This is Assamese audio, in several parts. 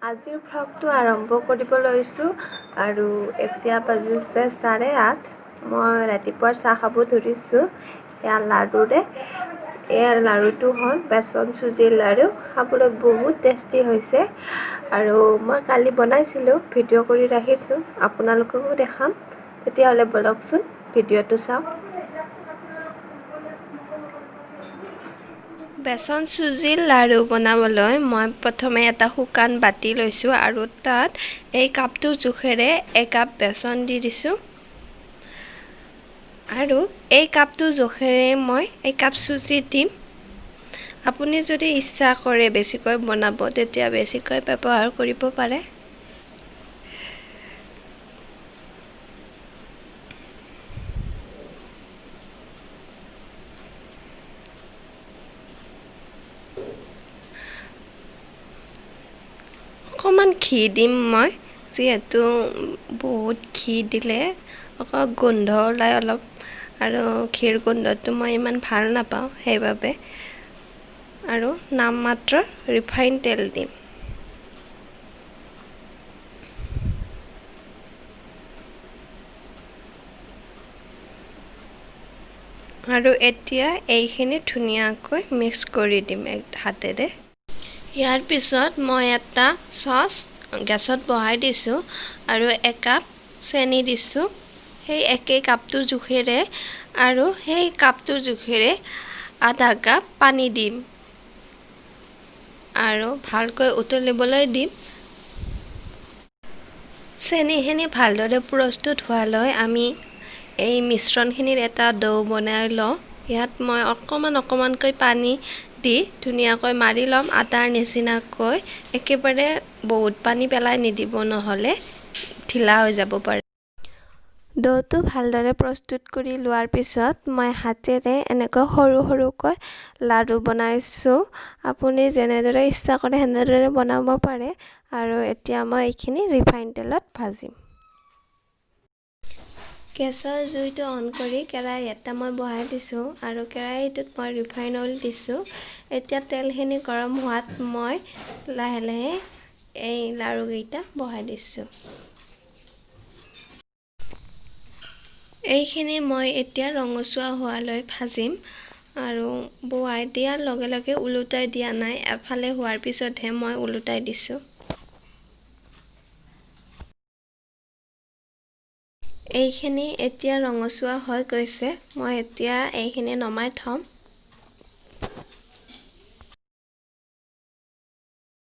আজিৰ ভ্লগটো আৰম্ভ কৰিব লৈছোঁ আৰু এতিয়া বাজিছে 8:30। মই ৰাতিপুৱাৰ চাহ খাব ধৰিছোঁ এয়া লাড়ুৰে। এয়াৰ লাড়ুটো হ'ল বেচন চুজিৰ লাড়ু, খাবলৈ বহুত টেষ্টি হৈছে আৰু মই কালি বনাইছিলোঁ, ভিডিঅ' কৰি ৰাখিছোঁ, আপোনালোককো দেখাম। তেতিয়াহ'লে বলকচোন ভিডিঅ'টো চাওক। বেচন চুজিৰ লাড়ু বনাবলৈ মই প্ৰথমে এটা শুকান বাতি লৈছোঁ আৰু তাত এই কাপটোৰ জোখেৰে একাপ বেচন দি দিছোঁ আৰু এই কাপটোৰ জোখেৰে মই একাপ চুজি দিম। আপুনি যদি ইচ্ছা কৰে বেছিকৈ বনাব তেতিয়া বেছিকৈ ব্যৱহাৰ কৰিব পাৰে। অকণমান ঘি দিম মই, যিহেতু বহুত ঘি দিলে অকণ গোন্ধ ওলায় অলপ, আৰু ঘিৰ গোন্ধটো মই ইমান ভাল নাপাওঁ, সেইবাবে আৰু নামমাত্ৰ ৰিফাইন তেল দিম। আৰু এতিয়া এইখিনি ধুনীয়াকৈ মিক্স কৰি দিম হাতেৰে। ইয়াৰ পিছত মই এটা চচ গেছত বহাই দিছোঁ আৰু একাপ চেনি দিছোঁ সেই একেই কাপটোৰ জোখেৰে, আৰু সেই কাপটোৰ জোখেৰে আধা কাপ পানী দিম আৰু ভালকৈ উতলিবলৈ দিম। চেনিখিনি ভালদৰে প্ৰস্তুত হোৱালৈ আমি এই মিশ্ৰণখিনিৰ এটা ডো বনাই লওঁ। ইয়াত মই অকণমানকৈ পানী দি ধুনীয়াকৈ মাৰি ল'ম আটাৰ নিচিনাকৈ। একেবাৰে বহুত পানী পেলাই নিদিব, নহ'লে ঢিলা হৈ যাব পাৰে। ডোটো ভালদৰে প্ৰস্তুত কৰি লোৱাৰ পিছত মই হাতেৰে এনেকৈ সৰু সৰুকৈ লাড়ু বনাইছোঁ। আপুনি যেনেদৰে ইচ্ছা কৰে সেনেদৰে বনাব পাৰে। আৰু এতিয়া মই এইখিনি ৰিফাইন তেলত ভাজিম। গেছৰ জুইটো অন কৰি কেৰাহী এটা মই বহাই দিছোঁ আৰু কেৰাহীটোত মই ৰিফাইন অইল দিছোঁ। এতিয়া তেলখিনি গৰম হোৱাত মই লাহে লাহে এই লাড়ুকেইটা বহাই দিছোঁ। এইখিনি মই এতিয়া ৰঙচুৱা হোৱালৈ ভাজিম আৰু বহাই দিয়াৰ লগে লগে ওলোটাই দিয়া নাই, এফালে হোৱাৰ পিছতহে মই ওলোটাই দিছোঁ। এইখিনি এতিয়া ৰঙচুৱা হৈ গৈছে, মই এতিয়া এইখিনি নমাই থ'ম।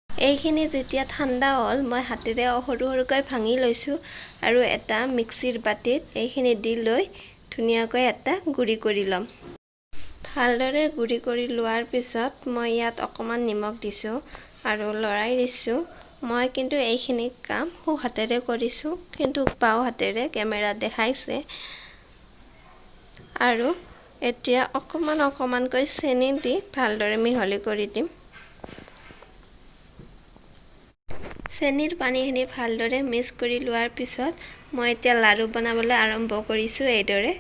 এইখিনি যেতিয়া ঠাণ্ডা হ'ল মই হাতেৰে সৰু সৰুকৈ ভাঙি লৈছোঁ আৰু এটা মিক্সিৰ বাতিত এইখিনি দি লৈ ধুনীয়াকৈ এটা গুড়ি কৰি ল'ম। ভালদৰে গুড়ি কৰি লোৱাৰ পিছত মই ইয়াত অকণমান নিমখ দিছোঁ আৰু লৰাই দিছোঁ। মই কিন্তু এইখিনি কাম সোঁ হাতেৰে কৰিছোঁ, কিন্তু বাওঁ হাতেৰে কেমেৰাত দেখাইছে। আৰু এতিয়া অকণমানকৈ চেনি দি ভালদৰে মিহলি কৰি দিম। চেনিৰ পানীখিনি ভালদৰে মিক্স কৰি লোৱাৰ পিছত মই এতিয়া লাড়ু বনাবলৈ আৰম্ভ কৰিছোঁ এইদৰে।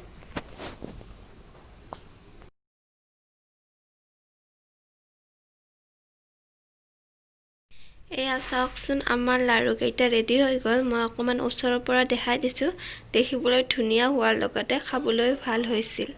এয়া চাওকচোন, আমাৰ লাড়ুকেইটা ৰেডি হৈ গ'ল। মই অকণমান ওচৰৰ পৰা দেখাই দিছোঁ। দেখিবলৈ ধুনীয়া হোৱাৰ লগতে খাবলৈ ভাল হৈছিল।